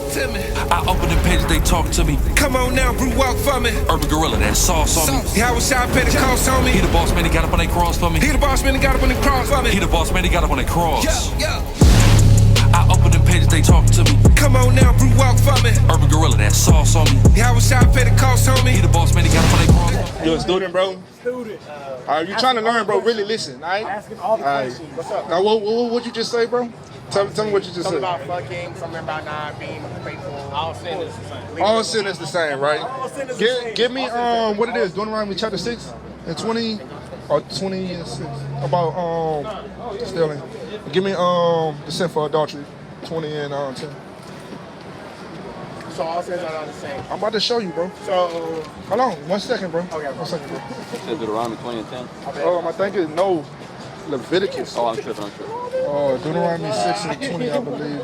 talk to me. I open the pages, they talk to me. Come on now, brew walk for me. Urban Gorilla, that sauce on me. Yeah, I was shy, pay the cost on me. He the boss man, he got up on that cross for me. He the boss man, he got up on the cross for me. He the boss man, he got up on that cross. Yeah. I open the pages, they talk to me. Come on now, brew walk for me. Urban Gorilla, that sauce on me. Yeah, I was shy, pay the cost on me. He the boss man, he got up on that cross. You're a student, bro? Student. You trying to learn, bro, really listen, all right? Asking all the questions. What's up? Now, what you just say, bro? Tell me what you just Something said. about fucking, something about not being faithful. All sin is the same. All sin is the same, right? All sin is the same. Give me what it is. Deuteronomy chapter 6 and 20 or 20 and 6 about stealing. Give me the sin for adultery, 20 and 10. So all sins are the same. I'm about to show you, bro. So Hold on, 1 second, bro. Okay, 1 second, bro. It said Deuteronomy 20 and 10. I think it's no Leviticus. Oh, I'm tripping. Deuteronomy 6 and 20, I believe.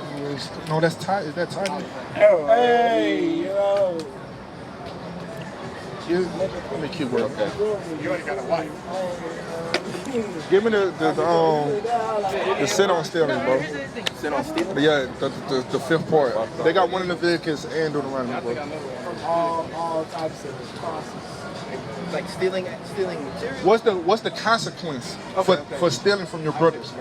No, that's tight. Is that tight? Hey, yo. Let me keep working. Okay. you already got a wife. Give me the sin on stealing, bro. Sin on stealing? Yeah, the fifth part. They got one in Leviticus and Deuteronomy, bro. All types of process. Like stealing material. What's the consequence for stealing from your brothers?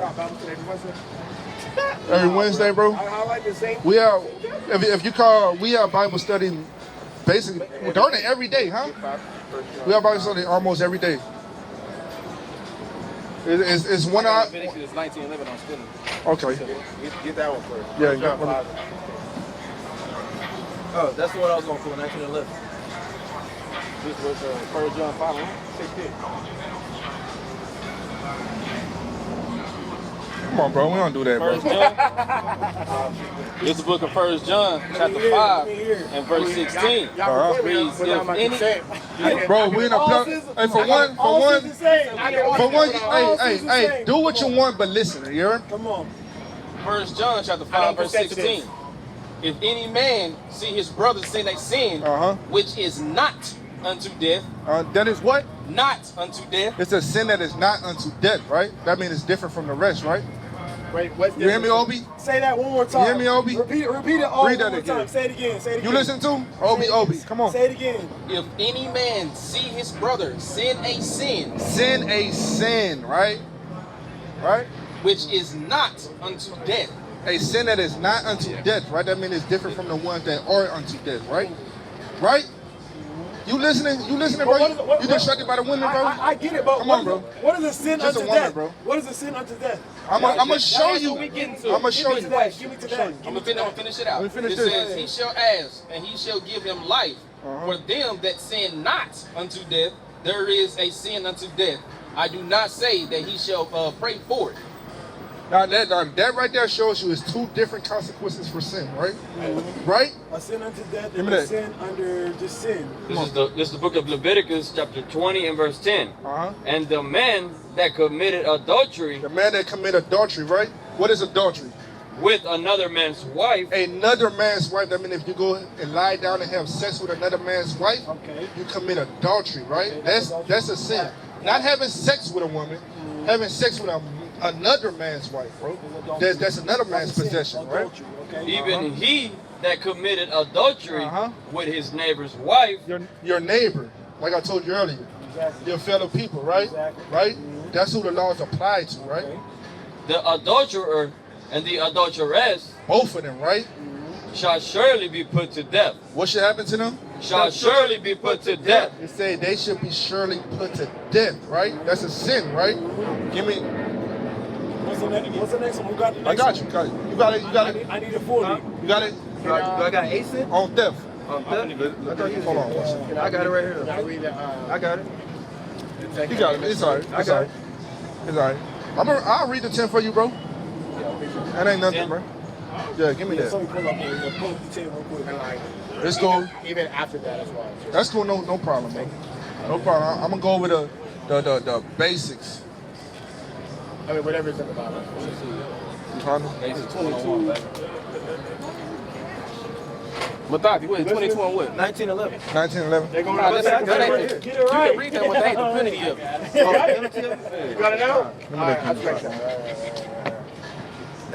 Every Wednesday, bro. I like the same. We have, if you call, we have Bible study basically darn it every day, huh? We have Bible study almost every day. It's 1 hour. Leviticus 19:11 on stealing. Okay. Get that one first. Yeah. Oh, that's the one I was going to pull, 19:11. This was 1 John 5:16. Come on, bro. We don't do that, bro. 1 John. It's the book of 1 John, chapter 5, and verse 16. Reads, if any... Bro, we in a hey, for one, hey, do what you want, but listen, you hear? Come on. 1 John, chapter 5, verse 16. If any man see his brother sin a sin, which is not unto death. That is what? Not unto death. It's a sin that is not unto death, right? That means it's different from the rest, right? Wait, what's You hear me, Obi? Say that one more time. You hear me, Obi? Repeat it all Read that one more again. time. Say it again. Say it again. You listen to him? Obi, come on. Say it again. If any man see his brother sin a sin. Sin a sin, right? Right? Which is not unto death. A sin that is not unto death, right? That means it's different from the ones that are unto death, right? Right? You listening? Bro? You distracted by the women, bro? I get it, but Come on, bro. What is a sin Just a unto woman, death? bro. What is a sin unto death? I'm gonna show you. I'm gonna show you. Give me to that. I'm gonna finish it out. Let me finish it this. says, he shall ask, and he shall give him life. For them that sin not unto death, there is a sin unto death. I do not say that he shall pray for it. Now that right there shows you is two different consequences for sin, right? Right? A sin unto death Give and me a that. sin under just sin. This is the book of Leviticus, chapter 20 and verse 10. And the man that committed adultery The man that committed adultery, right? What is adultery? with another man's wife, Another man's wife. That means if you go and lie down and have sex with another man's wife, you commit adultery, right? That's a sin. Not having sex with a woman, having sex with another man's wife, bro. That's another man's possession, right? even he that committed adultery with his neighbor's wife, Your neighbor, like I told you earlier, your fellow people, right? Right? That's who the laws apply to, right? the adulterer and the adulteress Both of them, right? shall surely be put to death. What should happen to them? Shall surely be put to death. It say they should be surely put to death, right? That's a sin, right? Give me. What's the next one? Who got the next I got one? you. Got it. You got it. You got it. I need a 40. You got it. Do I got a sin? On theft. On theft? Hold on. one second. I got it right here. I got it. You got it. It's alright. It's alright. It's alright. I'll read the 10 for you, bro. That ain't nothing, bro. Yeah, give me that. Somebody pull up the 10 real quick. And like, It's cool. even after that as well. That's cool. No problem, bro. No problem. I'm gonna go over the basics. I mean, whatever it's in the Bible. Basic 21, baby. But Dottie, what? 22 and what? 1911. 1911. They're going Nah, to that's that. right. Get it right. You can read that one. They ain't the penalty of it. You got it now? All right, I'll check that.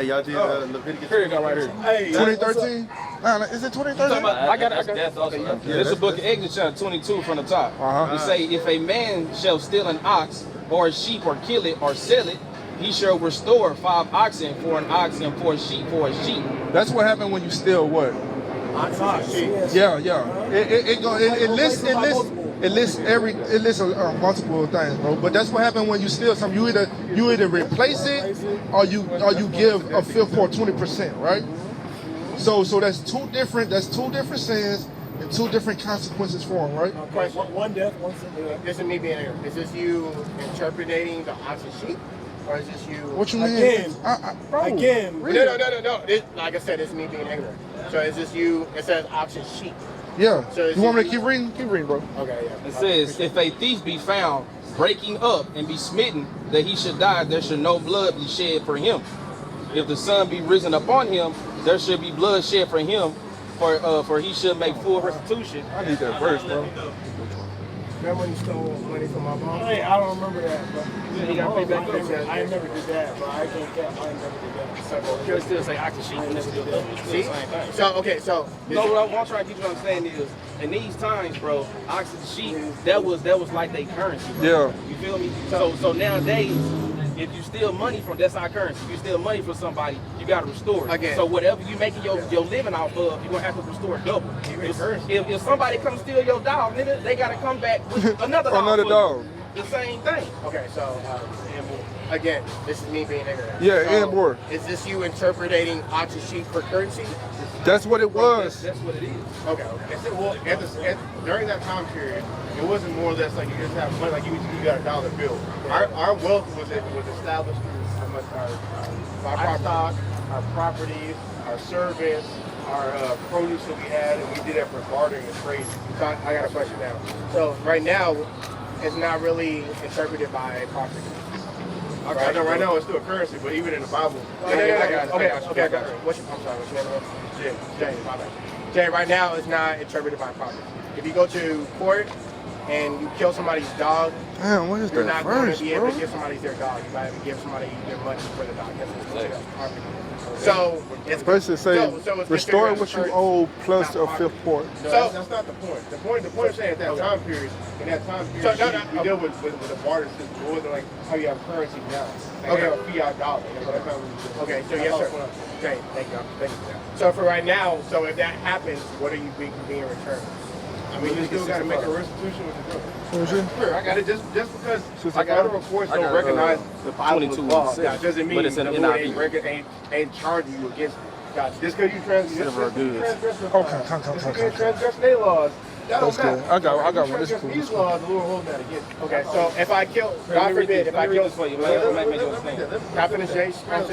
Hey, y'all did Leviticus. Here you go, right here. Hey, 2013? Nah, is it 2013? I got it. Death also. This is the book of Exodus, chapter 22 from the top. Uh-huh. It say, if a man shall steal an ox or a sheep or kill it or sell it, he shall restore 5 oxen for an ox and 4 sheep for a sheep. That's what happened when you steal what? Yeah. It lists multiple things, bro. But that's what happened when you steal something. You either replace it or you give a fifth or 20%, right? So that's two different sins and 2 different consequences for them, right? One death, one sin. This is me being here. Is this you interpreting the ox and sheep? Or is this you? What you mean? Again. Bro, Again. No. Like I said, it's me being ignorant. So is this you? It says ox and sheep. Yeah. So you want me to keep reading? Keep reading, bro. Okay, yeah. It says, if a thief be found breaking up and be smitten, that he should die, there should no blood be shed for him. If the sun be risen upon him, there should be blood shed for him, for he should make full restitution. I need that verse, bro. Remember when you stole money from my mom? Hey, I don't remember that, but He got paid back up. I never did that, but I can't tell. I never did that. He'll still say ox and sheep, and that's still the See? same thing. So, okay, so. No, what I'm trying to get you to understand is, in these times, bro, ox and sheep, that was like their currency, bro. Yeah. You feel me? So nowadays, if you steal money from, that's our currency. If you steal money from somebody, you gotta restore it. Again. So whatever you making your living off of, you're gonna have to restore double. If somebody comes steal your dog, nigga, they gotta come back with another dog. Another dog. The same thing. Okay, so, again, this is me being ignorant. Yeah, So, and more. Is this you interpreting ox and sheep for currency? That's what it was. That's what it is. Okay. Well, during that time period, it wasn't more or less like you just have money, like you got a dollar bill. Our wealth was established through how much our livestock, our properties, our servants, our produce that we had, and we did that for bartering and trading. So I got a question now. So right now, it's not really interpreted by property. Okay. I know right now it's still a currency, but even in the Bible, Okay, I got it. I'm sorry, what's your name? Jay, my bad. Jay, right now it's not interpreted by property. If you go to court and you kill somebody's dog, Damn, what is you're that not going verse, to be able bro? to give somebody their dog. You might have to give somebody their money for the dog. That's considered property. So it's Basically say, so it's restore considered what you currency, owe plus not a fifth part. no, that's not the point. The point I'm saying at that time period, in that time period, we deal with a barter system. It wasn't like how you have currency now. Like Okay. you have a fiat dollar. That's not what we do. Okay, so yes, sir. Okay, thank you. Thank you. So for right now, so if that happens, what are you being returned? I mean, you still got to make a restitution with the government. What was it? Sure, I got it. Just because I got federal courts don't recognize the Bible as 22 law, and 6, that doesn't mean but it's in the the Lord NIV. ain't charging you against it. Gotcha. Just because you transgress their laws, that don't That's matter. good. I got one. This is Transgress cool. these laws, the Lord holds that against you. Okay, so if I kill, God forbid, if I kill, this for you, man, make you understand. can I finish Jay? Because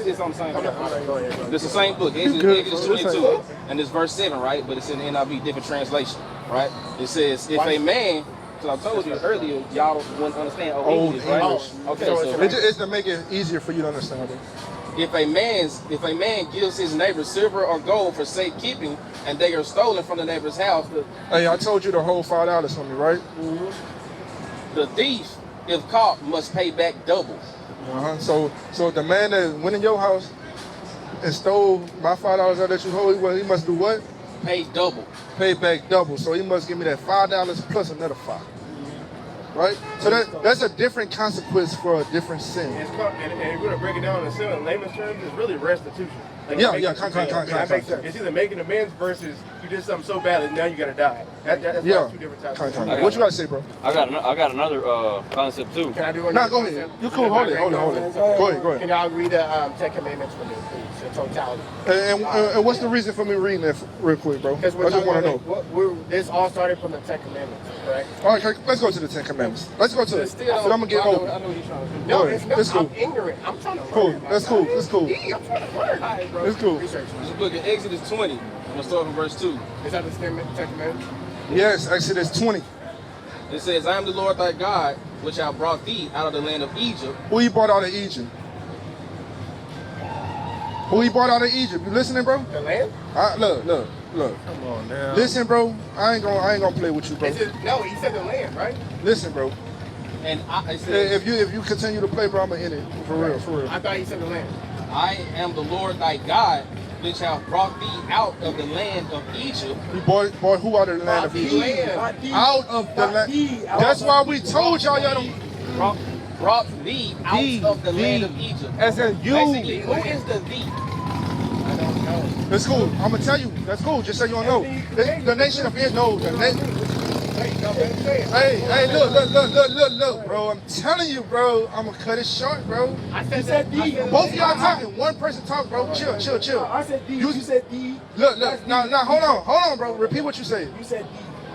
it's on the same book. It's the same book. good, Exodus bro. This 22, and it's verse 7, right? But it's in the NIV, different translation, right? It says, if a man, because I told you earlier, y'all wouldn't understand Old English, right? English. Okay, So so It's to make it easier for you to understand it. if a man gives his neighbor silver or gold for safekeeping, and they are stolen from the neighbor's house, Hey, I told you to hold $5 from me, right? the thief, if caught, must pay back double. So the man that went in your house and stole my $5 out that you hold, well, he must do what? Pay double. Pay back double. So he must give me that $5 plus another $5. Right? So that's a different consequence for a different sin. And if we're going to break it down in layman's terms, it's really restitution. Like Yeah, making- yeah, con. that makes sense. It's either making amends versus you did something so bad that now you got to die. That's Yeah. two different types Con. of What you got to say, bro? I got another concept too. Can I do Nah, go ahead. You cool. Hold it. Go Can ahead. y'all read the 10 Commandments for me, please, in totality? And what's the reason for me reading that real quick, bro? I Because we're just want to know. this all started from the 10 Commandments, correct? All right, let's go to the 10 Commandments. Let's go to it. Still, So I'm going to get I know over. what you're trying to do. No, Go it's ahead. not. It's cool. I'm ignorant. I'm trying to Cool. learn. That's cool. That's cool. I'm trying to learn. All right, bro. It's cool. Research. This book of Exodus 20. I'm going to start from verse 2. Is that the 10 Commandments? Yes, Exodus 20. It says, I am the Lord thy God, which I brought thee out of the land of Egypt. Who he brought out of Egypt? Who he brought out of Egypt? You listening, bro? The land? Look. Come on now. Listen, bro. I ain't gonna play with you, bro. No, he said the land, right? Listen, bro. And it says, If you continue to play, bro, I'm gonna end it for real. I thought he said the land. I am the Lord thy God, which have brought thee out of the land of Egypt. He brought who out of the land of Egypt? Out of the land. That's why we told y'all don't. Brought thee out of the land of Egypt. As in you. Basically, who is the thee? I don't know. That's cool. I'm gonna tell you. That's cool. Just so you don't know. The nation of Israel. Hey, look, bro. I'm telling you, bro. I'm gonna cut it short, bro. I said D. Both of y'all talking. One person talk, bro. Chill. I said D. You said D. Look. Now, hold on, bro. Repeat what you said. You said D.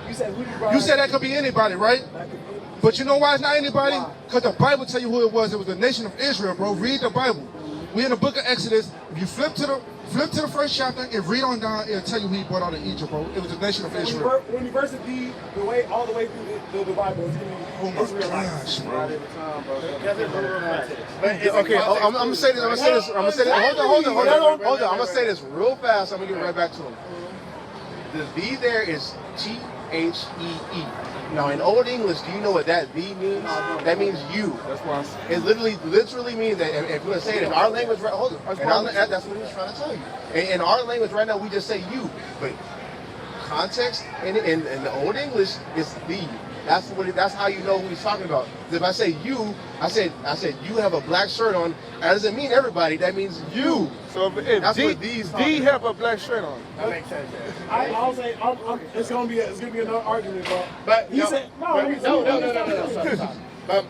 You said who you brought. You said that could be anybody, right? But you know why it's not anybody? Because the Bible tell you who it was. It was the nation of Israel, bro. Read the Bible. We in the book of Exodus. If you flip to the first chapter and read on down, it'll tell you who he brought out of Egypt, bro. It was the nation of Israel. When you verse D, all the way through the Bible, it's gonna be Israel. Gosh, bro. Okay, I'm gonna say this. Hold on. I'm gonna say this real fast. I'm gonna get right back to him. The V there is THEE. Now in Old English, do you know what that V means? That means you. That's why It literally means that if you're gonna say it in our language, right? Hold on. That's what he was trying to tell you. In our language right now, we just say you, but context in the Old English is thee. That's how you know who he's talking about. If I say you, I said you have a black shirt on. That doesn't mean everybody. That means you. So if That's D, what these D have a black shirt on. That makes sense. I'll say it's gonna be another argument, But he said no. But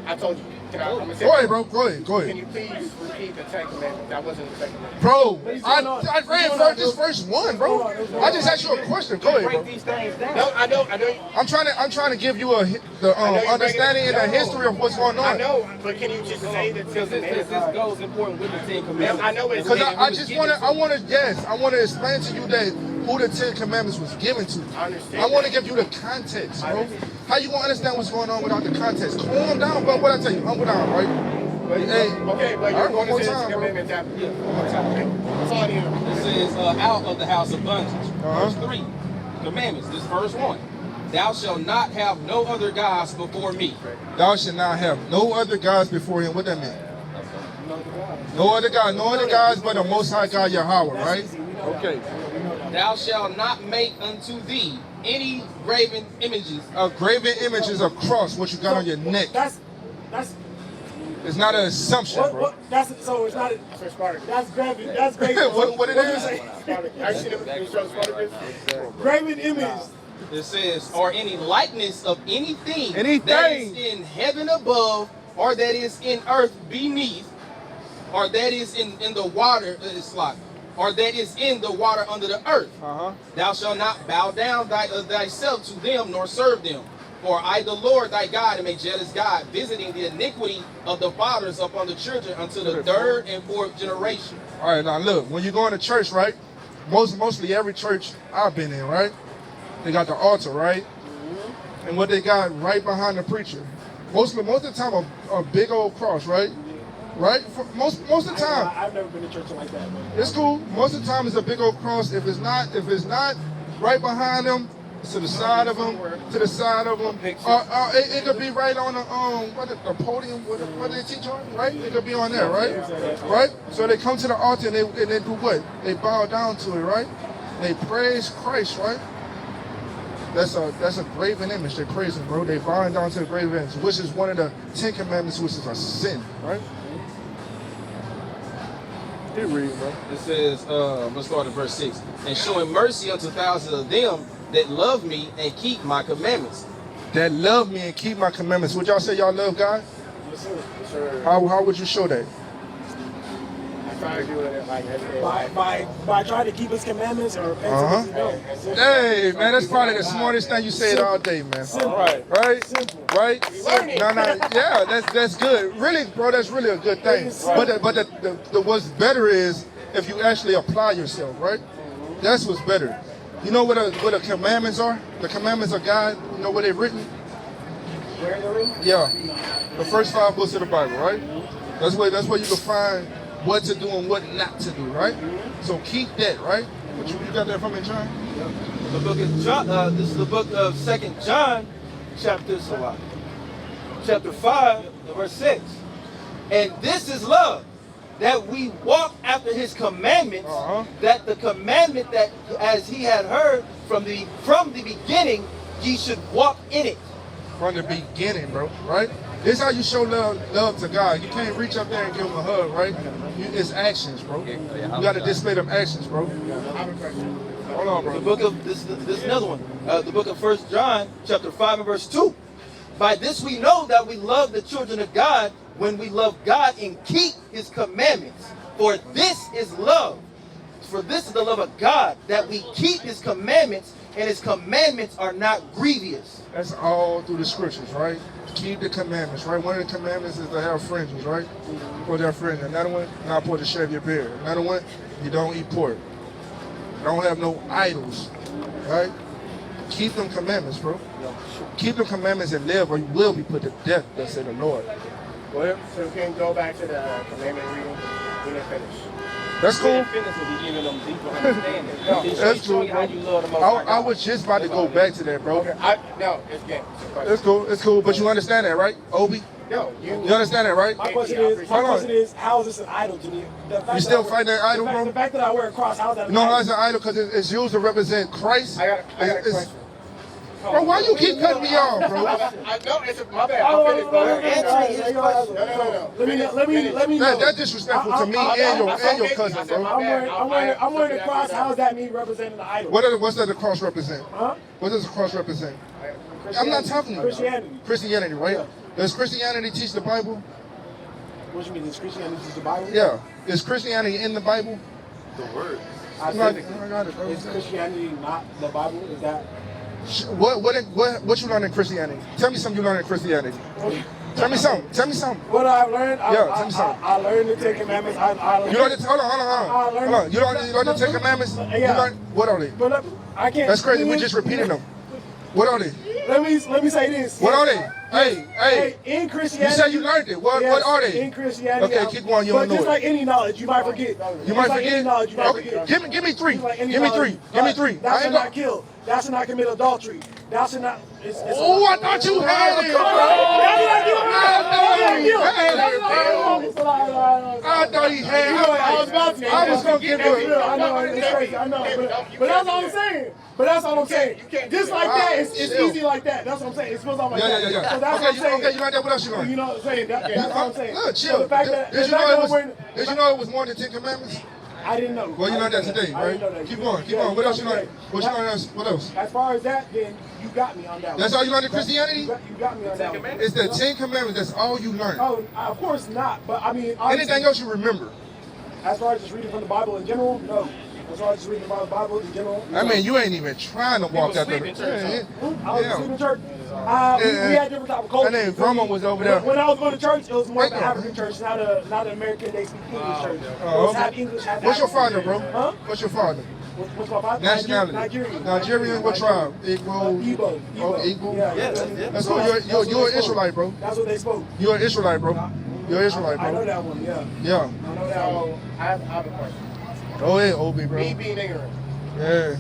I told you. I'm gonna say, Go ahead, bro. Go ahead. Can you please repeat the Ten Commandments? That wasn't the Ten Commandments. Bro, I read this first one, bro. I just asked you a question. Go ahead, bro. These things down. No, I know. I'm trying to give you the understanding and the history of what's going on. I know, but can you just say the Ten Because this Commandments? goes important with the Ten Commandments. I know it's Because I just want to explain to you that who the Ten Commandments was given to. I understand. I want to give you the context, bro. How you gonna understand what's going on without the context? Calm down, bro. What I tell you, humble down, right? Hey, Okay, but all you're right, going one to say more the time, bro. Commandments after. That's all I need. It says, out of the house of bondage. Verse 3. Commandments. This verse 1. Thou shalt not have no other gods before me. Thou shalt not have no other gods before him. What that mean? No other gods but the Most High God Yahweh, right? Okay. Thou shalt not make unto thee any graven images. A graven image is a cross, what you got on your neck. That's It's not an assumption, bro. That's so it's not. For Spartacus. That's graven. That's graven. What it What you is? say? Actually, it shows Spartacus. Graven image. It says, or any likeness of anything, Anything. that is in heaven above, or that is in earth beneath, or that is in the water, or that is in the water under the earth. Thou shalt not bow down thyself to them, nor serve them. For I, the Lord thy God, am a jealous God, visiting the iniquity of the fathers upon the children unto the third and fourth generation. All right, now look, when you go into church, right? Mostly every church I've been in, right? They got the altar, right? And what they got right behind the preacher. Most of the time, a big old cross, right? Right? Most of the time. I've never been to church like that. It's cool. Most of the time, it's a big old cross. If it's not right behind them, it's to the side of them, it could be right on the podium. What they teach on, right? It could be on there, right? Right. So they come to the altar and they do what? They bow down to it, right? They praise Christ, right? That's a graven image. They praise him, bro. They bowing down to the graven image, which is one of the 10 Commandments, which is a sin, right? Keep reading, bro. It says, let's start at verse 6. And showing mercy unto thousands of them that love me and keep my commandments. That love me and keep my commandments. Would y'all say y'all love God? Yes, sir. Yes, sir. How would you show that? I try to do it like every day. By trying to keep his commandments or Hey, man, that's probably the smartest thing you said all day, man. Simple. Right? Simple. Right? Yeah, that's good. Really, bro, that's really a good thing. But the what's better is if you actually apply yourself, right? That's what's better. You know what the commandments are? The commandments of God, you know where they're written? Where they're written? Yeah. The first 5 books of the Bible, right? That's where you can find what to do and what not to do, right? So keep that, right? What you got that from me, John? The book of John, this is the book of 2 John, chapter chapter 5, verse 6. And this is love, that we walk after his commandments, that the commandment that as he had heard from the beginning, ye should walk in it. From the beginning, bro, right? This is how you show love to God. You can't reach up there and give him a hug, right? It's actions, bro. You got to display them actions, bro. Hold on, bro. The book of this is another one. The book of 1 John, chapter 5 and verse 2. By this we know that we love the children of God, when we love God and keep his commandments. For this is love. For this is the love of God, that we keep his commandments, and his commandments are not grievous. That's all through the scriptures, right? Keep the commandments, right? One of the commandments is to have fringes, right? For their fringes. Another one, not pour to shave your beard. Another one, you don't eat pork. Don't have no idols, right? Keep them commandments, bro. Keep them commandments and live, or you will be put to death, thus say the Lord. Go ahead. So we can go back to the commandment reading. We didn't finish. That's cool. That's cool, bro. I was just about to go back to that, bro. Okay. No, it's game. It's cool. It's cool. But you understand that, right, Obi? No, you understand that, right? My question is, how is this an idol to me? You still fighting that idol, bro? The fact that I wear a cross, how is that an No, idol? how is an idol? Because it's used to represent Christ. I got a question. Bro, why you keep cutting me off, bro? No, it's my bad. I'll finish. Go ahead. No. Let me know. That's disrespectful to me and your cousin, bro. I'm wearing the cross. How does that mean representing the idol? What's that the cross represent? Huh? What does the cross represent? I'm not talking about Christianity. Christianity, right? Yeah. Does Christianity teach the Bible? What you mean? Does Christianity teach the Bible? Yeah. Is Christianity in the Bible? The word. I got it, bro. Is Christianity not the Bible? Is that? What you learn in Christianity? Tell me something you learn in Christianity. Tell me something. What I've learned, tell me something. I learned the Ten Commandments. You learn the hold on. You learn the Ten Commandments? Yeah. What are they? But I can't. That's crazy. We just repeated them. What are they? Let me say this. What are they? Hey. In Christianity. You said you learned it. What are they? In Christianity. Okay, keep going. You don't know just it. like any knowledge, you might forget. You might forget? Any knowledge, you might Okay, forget. give me three. Give me three. Thou I shalt ain't not kill. Thou shalt not commit adultery. Thou shalt not. Oh, I thought you had it. I thought he had it. I was going to give you it. I know, it's crazy. I know. But that's all I'm saying. Just like that, it's easy like that. That's what I'm saying. It's supposed to be like that. Yeah. So that's what I'm saying. Okay, you like that? What else you learned? You know what I'm saying? That's what I'm saying. Look, So chill. the fact that Did you know it was more than 10 Commandments? I didn't know. Well, you learned that today, I didn't know right? that. Keep going. What else you learned? What else? As far as that, then you got me on that one. That's all you learned in Christianity? You got me on that one. It's the 10 Commandments. That's all you learned. Oh, of course not. But I mean, Anything else you remember? As far as just reading from the Bible in general, no. As far as just reading the Bible in general, no. I mean, you ain't even trying to walk out there. I was asleep in church. We had different type of culture. That name Grandma was over there. When I was going to church, it was more of an African church, not an American. They speak English church. It was half English, half What's your African. father, bro? Huh? What's your father? What's my father? Nationality. Nigerian. What tribe? Igbo. Oh, Igbo. Yeah. That's cool. You're an Israelite, bro. That's what they spoke. You're an Israelite, bro. You're an Israelite, bro. I know that one. Yeah. Yeah. I know that one. So I have a question. Go ahead, Obi, bro. Me being ignorant. Yeah.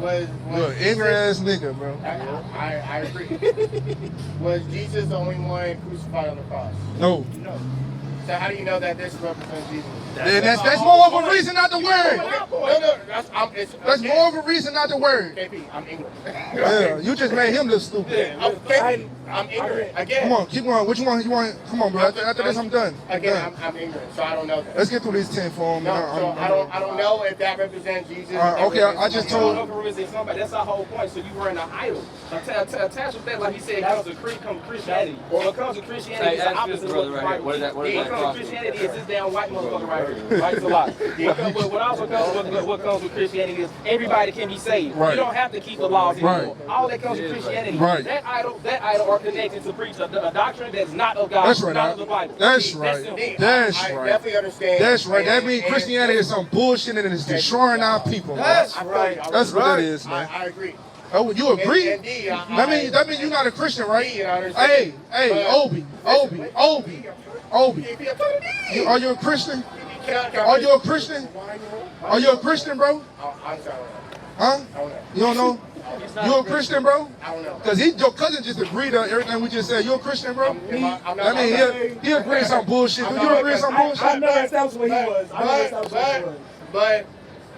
Was You're an ignorant ass nigga, bro. I agree. Was Jesus the only one crucified on the cross? No. So how do you know that this represents Jesus? That's more of a reason not to wear it. No, That's more of a reason not to wear it. KP, I'm ignorant. Yeah, you just made him look stupid. I'm ignorant. Again. Come on, keep going. Which one you want? Come on, bro. After this, I'm done. Again, I'm ignorant, so I don't know that. Let's get through these 10 for him. No, so I don't know if that represents Jesus. Okay, I just told. That's our whole point. So you were an idol. Attached with that, like he said, it comes to Christianity. What comes to Christianity is the opposite of what the Bible. What is that? What comes to Christianity is this damn white motherfucker right here. Right? It's a lot. What also comes with Christianity is everybody can be saved. Right. You don't have to keep the laws anymore. Right. All that comes with Christianity. Right. That idol are connected to preach a doctrine that's not of God, That's right. not of the Bible. That's right. That's I right. definitely understand. That's right. That means Christianity is some bullshit and it's destroying our people. That's man. right. That's what that is, man. I agree. Oh, you agree? Indeed, That means you're not a Christian, right? Indeed, I understand. Hey, Obi. Are you a Christian? Are you a Christian? Are you a Christian, bro? I'm sorry. Huh? You don't know? You a Christian, bro? I don't know. Because your cousin just agreed on everything we just said. You a Christian, bro? I'm he agreed some bullshit. Do you agree some bullshit? I know that's what he was. I know that's what he was. But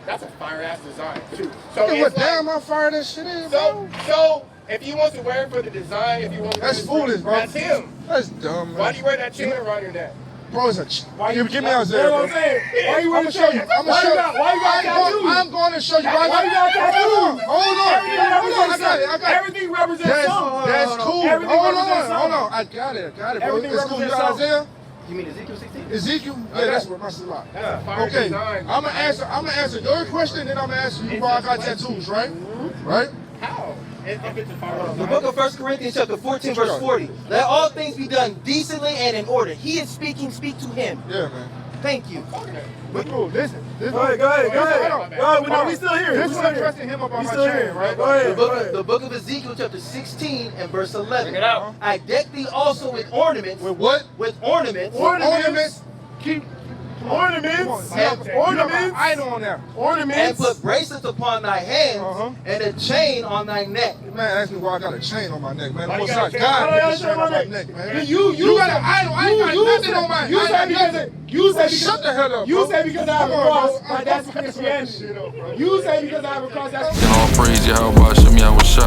that's a fire ass design too. So Look at what it's like, damn how fire that shit is, bro. so if he wants to wear it for the design, if you want to wear That's it foolish, bro. That's him. That's dumb, man. Why do you wear that chain around your neck? Bro, it's a give me out You there, know bro. what I'm saying? Why you I'm wearing gonna show you. I'm gonna show you. Why you got tattoos? I'm going to show you. Why you got tattoos? Hold on. I got it. Everything represents something. That's cool. Everything Hold represents on. something. I got it, bro. Everything It's cool. You represents got something. Isaiah? You mean Ezekiel 16? Ezekiel? Yeah, that's what my lot. That's a fire Okay, design. I'm gonna answer your question, then I'm gonna answer you why I got tattoos, right? Right? How? If it's a fire The design. book of 1 Corinthians chapter 14 verse 40. Let all things be done decently and in order. He is speaking, speak to him. Yeah, man. Thank you. But bro, listen. Go ahead. We still here. This is what I'm trusting him about We my still chain, here. right? Go ahead. The book of Ezekiel chapter 16 and verse 11. Bring it out. I deck thee also with ornaments. With what? With ornaments. Ornaments. Keep. Ornaments. Ornaments. I know on there. And Ornaments. put bracelets upon thy hands and a chain on thy neck. Man, ask me why I got a chain on my neck, man. Why you Most got high a chain? God Why you put got a a chain on my neck, man. You got an idol. I ain't got nothing on my. You say because Shut the hell up, you bro. say because I have a Come on, cross, bro. like that's Christianity. You say because I have a cross, that's And all praise Yahweh, Shem Yahweh Shai.